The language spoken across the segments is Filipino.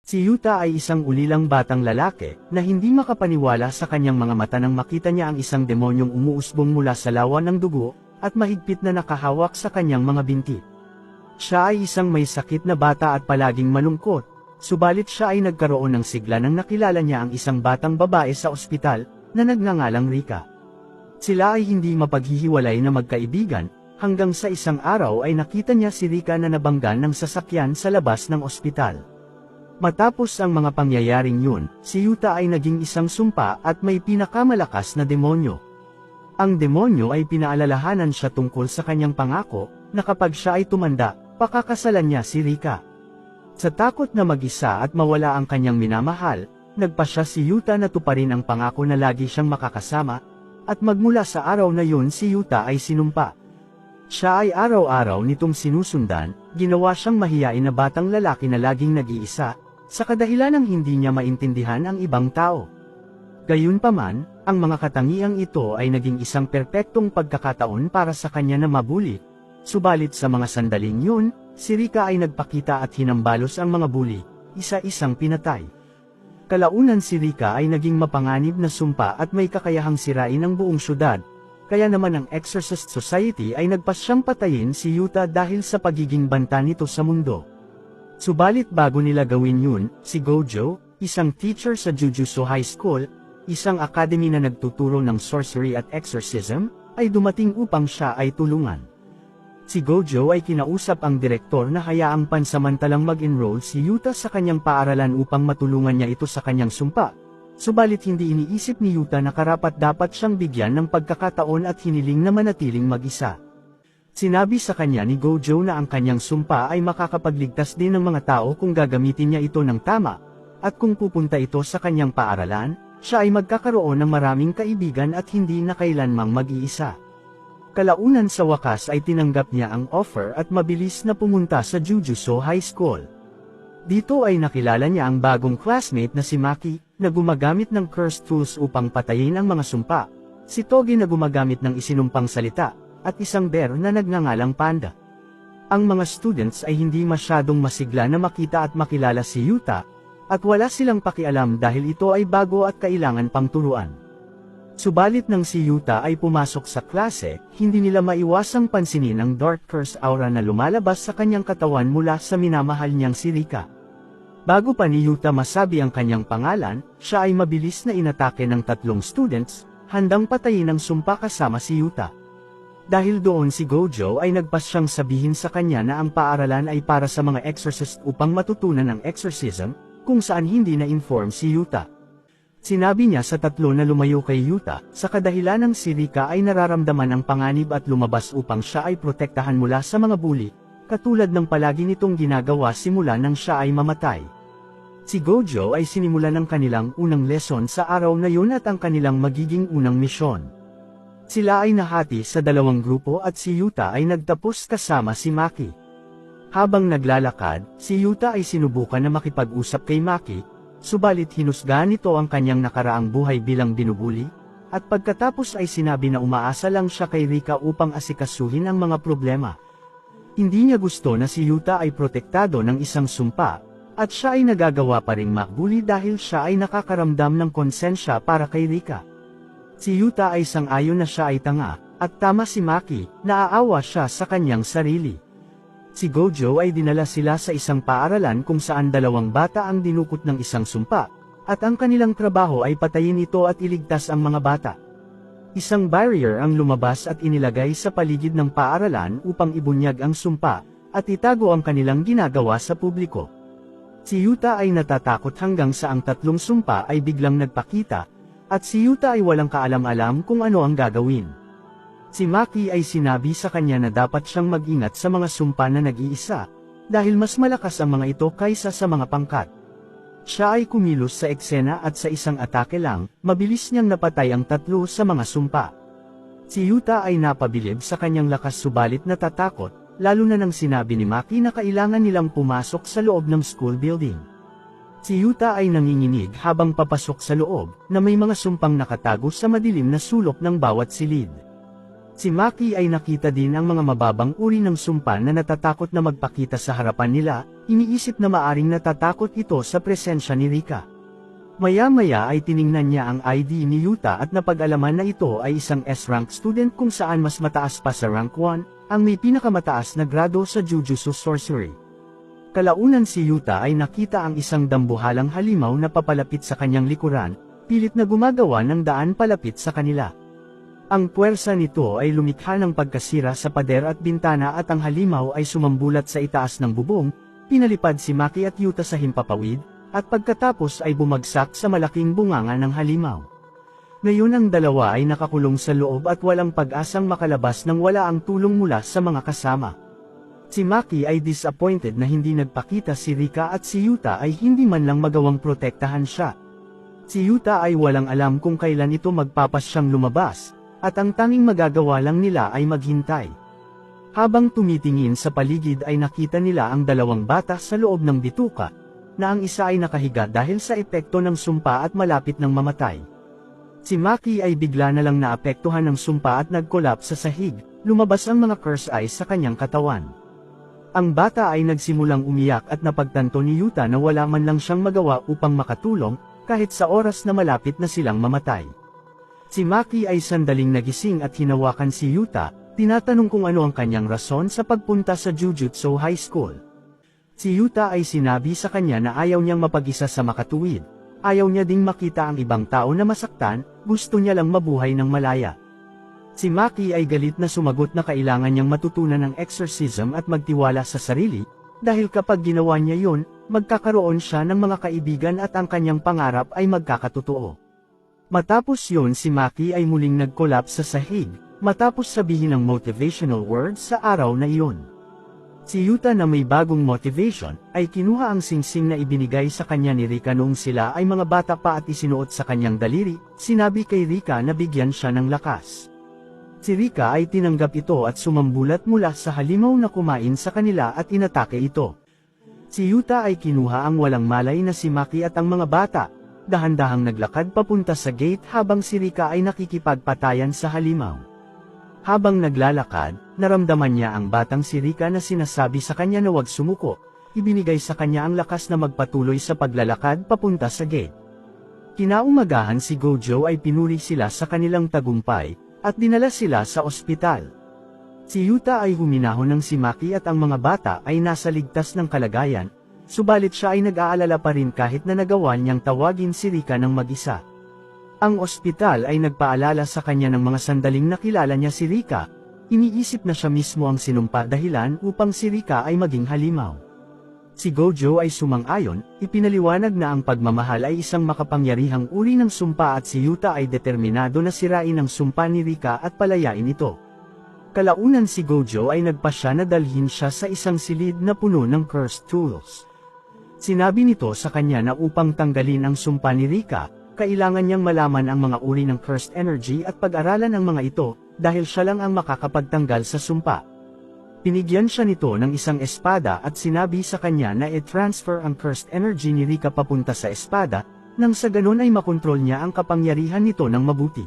Si Yuta ay isang ulilang batang lalaki, na hindi makapaniwala sa kanyang mga mata nang makita niya ang isang demonyong umuusbong mula sa lawa ng dugo, at mahigpit na nakahawak sa kanyang mga binti. Siya ay isang may sakit na bata at palaging malungkot, subalit siya ay nagkaroon ng sigla nang nakilala niya ang isang batang babae sa ospital, na nagngangalang Rika. Sila ay hindi mapaghihiwalay na magkaibigan, hanggang sa isang araw ay nakita niya si Rika na nabangga ng sasakyan sa labas ng ospital. Matapos ang mga pangyayaring yun, si Yuta ay naging isang sumpa at may pinakamalakas na demonyo. Ang demonyo ay pinaalalahanan siya tungkol sa kanyang pangako, na kapag siya ay tumanda, pakakasalan niya si Rika. Sa takot na mag-isa at mawala ang kanyang minamahal, nagpasya si Yuta na tuparin ang pangako na lagi siyang makakasama, at magmula sa araw na yun si Yuta ay sinumpa. Siya ay araw-araw nitong sinusundan, ginawa siyang mahiyain na batang lalaki na laging nag-iisa, sa kadahilan ng hindi niya maintindihan ang ibang tao. Gayunpaman, ang mga katangiang ito ay naging isang perpektong pagkakataon para sa kanya na mabuli. Subalit sa mga sandaling yun, si Rika ay nagpakita at hinambalos ang mga bully, isa-isang pinatay. Kalaunan si Rika ay naging mapanganib na sumpa at may kakayahang sirain ang buong syudad, kaya naman ang Exorcist Society ay nagpasyang patayin si Yuta dahil sa pagiging banta nito sa mundo. Subalit bago nila gawin yun, si Gojo, isang teacher sa Jujutsu High School, isang academy na nagtuturo ng sorcery at exorcism, ay dumating upang siya ay tulungan. Si Gojo ay kinausap ang direktor na hayaang pansamantalang mag-enroll si Yuta sa kanyang paaralan upang matulungan niya ito sa kanyang sumpa. Subalit hindi iniisip ni Yuta na karapat-dapat siyang bigyan ng pagkakataon at hiniling na manatiling mag-isa. Sinabi sa kanya ni Gojo na ang kanyang sumpa ay makakapagligtas din ng mga tao kung gagamitin niya ito ng tama, at kung pupunta ito sa kanyang paaralan, siya ay magkakaroon ng maraming kaibigan at hindi na kailanmang mag-iisa. Kalaunan sa wakas ay tinanggap niya ang offer at mabilis na pumunta sa Jujutsu High School. Dito ay nakilala niya ang bagong classmate na si Maki, na gumagamit ng cursed tools upang patayin ang mga sumpa, si Togi na gumagamit ng isinumpang salita, at isang bear na nagngangalang Panda. Ang mga students ay hindi masyadong masigla na makita at makilala si Yuta, at wala silang pakialam dahil ito ay bago at kailangan pang turuan. Subalit nang si Yuta ay pumasok sa klase, hindi nila maiwasang pansinin ang dark curse aura na lumalabas sa kanyang katawan mula sa minamahal niyang si Rika. Bago pa ni Yuta masabi ang kanyang pangalan, siya ay mabilis na inatake ng 3 students, handang patayin ang sumpa kasama si Yuta. Dahil doon si Gojo ay nagpasyang sabihin sa kanya na ang paaralan ay para sa mga exorcist upang matutunan ang exorcism, kung saan hindi na-inform si Yuta. Sinabi niya sa 3 na lumayo kay Yuta, sa kadahilan ng si Rika ay nararamdaman ang panganib at lumabas upang siya ay protektahan mula sa mga bully, katulad ng palagi nitong ginagawa simula nang siya ay mamatay. Si Gojo ay sinimulan ng kanilang unang lesson sa araw na yun at ang kanilang magiging unang misyon. Sila ay nahati sa 2 grupo at si Yuta ay nagtapos kasama si Maki. Habang naglalakad, si Yuta ay sinubukan na makipag-usap kay Maki, subalit hinusgahan nito ang kanyang nakaraang buhay bilang binubuli, at pagkatapos ay sinabi na umaasa lang siya kay Rika upang asikasuhin ang mga problema. Hindi niya gusto na si Yuta ay protektado ng isang sumpa, at siya ay nagagawa pa ring makbuli dahil siya ay nakakaramdam ng konsensya para kay Rika. Si Yuta ay sang-ayon na siya ay tanga, at tama si Maki, naaawa siya sa kanyang sarili. Si Gojo ay dinala sila sa isang paaralan kung saan 2 bata ang dinukot ng isang sumpa, at ang kanilang trabaho ay patayin ito at iligtas ang mga bata. Isang barrier ang lumabas at inilagay sa paligid ng paaralan upang ibunyag ang sumpa, at itago ang kanilang ginagawa sa publiko. Si Yuta ay natatakot hanggang sa ang 3 sumpa ay biglang nagpakita, at si Yuta ay walang kaalam-alam kung ano ang gagawin. Si Maki ay sinabi sa kanya na dapat siyang mag-ingat sa mga sumpa na nag-iisa, dahil mas malakas ang mga ito kaysa sa mga pangkat. Siya ay kumilos sa eksena at sa isang atake lang, mabilis niyang napatay ang 3 sa mga sumpa. Si Yuta ay napabilib sa kanyang lakas subalit natatakot, lalo na nang sinabi ni Maki na kailangan nilang pumasok sa loob ng school building. Si Yuta ay nanginginig habang papasok sa loob, na may mga sumpang nakatago sa madilim na sulok ng bawat silid. Si Maki ay nakita din ang mga mababang uri ng sumpa na natatakot na magpakita sa harapan nila, iniisip na maaring natatakot ito sa presensya ni Rika. Maya-maya ay tiningnan niya ang ID ni Yuta at napag-alaman na ito ay isang S-rank student kung saan mas mataas pa sa rank 1, ang may pinakamataas na grado sa Jujutsu Sorcery. Kalaunan si Yuta ay nakita ang isang dambuhalang halimaw na papalapit sa kanyang likuran, pilit na gumagawa ng daan palapit sa kanila. Ang puwersa nito ay lumikha ng pagkasira sa pader at bintana at ang halimaw ay sumambulat sa itaas ng bubong, pinalipad si Maki at Yuta sa himpapawid, at pagkatapos ay bumagsak sa malaking bunganga ng halimaw. Ngayon ang dalawa ay nakakulong sa loob at walang pag-asang makalabas nang wala ang tulong mula sa mga kasama. Si Maki ay disappointed na hindi nagpakita si Rika at si Yuta ay hindi man lang magawang protektahan siya. Si Yuta ay walang alam kung kailan ito magpapasyang lumabas, at ang tanging magagawa lang nila ay maghintay. Habang tumitingin sa paligid ay nakita nila ang dalawang bata sa loob ng bituka, na ang isa ay nakahiga dahil sa epekto ng sumpa at malapit ng mamatay. Si Maki ay bigla na lang naapektuhan ng sumpa at nag-collapse sa sahig, lumabas ang mga curse eyes sa kanyang katawan. Ang bata ay nagsimulang umiyak at napagtanto ni Yuta na wala man lang siyang magawa upang makatulong, kahit sa oras na malapit na silang mamatay. Si Maki ay sandaling nagising at hinawakan si Yuta, tinatanong kung ano ang kanyang rason sa pagpunta sa Jujutsu High School. Si Yuta ay sinabi sa kanya na ayaw niyang mapag-isa sa makatuwid, ayaw niya ding makita ang ibang tao na masaktan, gusto niya lang mabuhay ng malaya. Si Maki ay galit na sumagot na kailangan niyang matutunan ng exorcism at magtiwala sa sarili, dahil kapag ginawa niya yun, magkakaroon siya ng mga kaibigan at ang kanyang pangarap ay magkakatotoo. Matapos yun si Maki ay muling nag-collapse sa sahig, matapos sabihin ng motivational words sa araw na iyon. Si Yuta na may bagong motivation, ay kinuha ang singsing na ibinigay sa kanya ni Rika noong sila ay mga bata pa at isinuot sa kanyang daliri, sinabi kay Rika na bigyan siya ng lakas. Si Rika ay tinanggap ito at sumambulat mula sa halimaw na kumain sa kanila at inatake ito. Si Yuta ay kinuha ang walang malay na si Maki at ang mga bata, dahan-dahang naglakad papunta sa gate habang si Rika ay nakikipagpatayan sa halimaw. Habang naglalakad, naramdaman niya ang batang si Rika na sinasabi sa kanya na huwag sumuko, ibinigay sa kanya ang lakas na magpatuloy sa paglalakad papunta sa gate. Kinaumagahan si Gojo ay pinuri sila sa kanilang tagumpay, at dinala sila sa ospital. Si Yuta ay huminahon ng si Maki at ang mga bata ay nasa ligtas ng kalagayan, subalit siya ay nag-aalala pa rin kahit na nagawa niyang tawagin si Rika ng mag-isa. Ang ospital ay nagpaalala sa kanya ng mga sandaling nakilala niya si Rika, iniisip na siya mismo ang sinumpa dahilan upang si Rika ay maging halimaw. Si Gojo ay sumang-ayon, ipinaliwanag na ang pagmamahal ay isang makapangyarihang uri ng sumpa at si Yuta ay determinado na sirain ang sumpa ni Rika at palayain ito. Kalaunan si Gojo ay nagpasya na dalhin siya sa isang silid na puno ng cursed tools. Sinabi nito sa kanya na upang tanggalin ang sumpa ni Rika, kailangan niyang malaman ang mga uri ng cursed energy at pag-aralan ang mga ito, dahil siya lang ang makakapagtanggal sa sumpa. Pinigyan siya nito ng isang espada at sinabi sa kanya na i-transfer ang cursed energy ni Rika papunta sa espada, nang sa ganun ay makontrol niya ang kapangyarihan nito ng mabuti.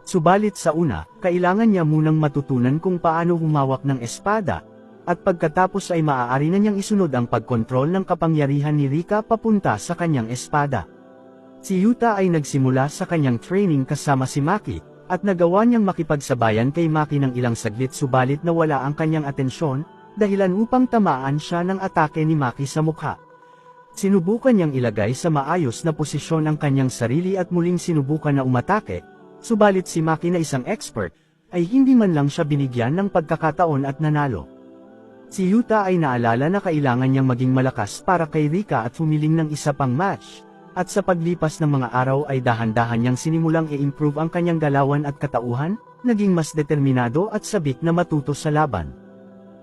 Subalit sa una, kailangan niya munang matutunan kung paano humawak ng espada, at pagkatapos ay maaari na niyang isunod ang pagkontrol ng kapangyarihan ni Rika papunta sa kanyang espada. Si Yuta ay nagsimula sa kanyang training kasama si Maki, at nagawa niyang makipagsabayan kay Maki ng ilang saglit subalit nawala ang kanyang atensyon, dahilan upang tamaan siya ng atake ni Maki sa mukha. Sinubukan niyang ilagay sa maayos na posisyon ang kanyang sarili at muling sinubukan na umatake, subalit si Maki na isang expert, ay hindi man lang siya binigyan ng pagkakataon at nanalo. Si Yuta ay naalala na kailangan niyang maging malakas para kay Rika at humiling ng isa pang match. At sa paglipas ng mga araw ay dahan-dahan niyang sinimulang i-improve ang kanyang galawan at katauhan, naging mas determinado at sabik na matuto sa laban.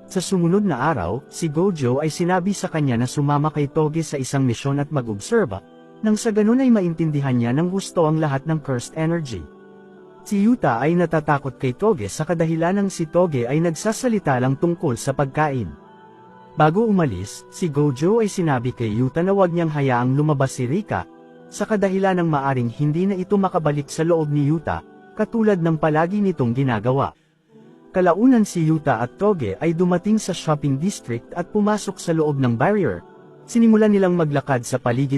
Sa sumunod na araw, si Gojo ay sinabi sa kanya na sumama kay Toge sa isang misyon at mag-obserba, nang sa ganun ay maintindihan niya ng gusto ang lahat ng cursed energy. Si Yuta ay natatakot kay Toge sa kadahilanang si Toge ay nagsasalita lang tungkol sa pagkain. Bago umalis, si Gojo ay sinabi kay Yuta na huwag niyang hayaang lumabas si Rika, sa kadahilanang maaring hindi na ito makabalik sa loob ni Yuta, katulad ng palagi nitong ginagawa. Kalaunan si Yuta at Toge ay dumating sa shopping district at pumasok sa loob ng barrier. Sinimulan nilang maglakad sa paligid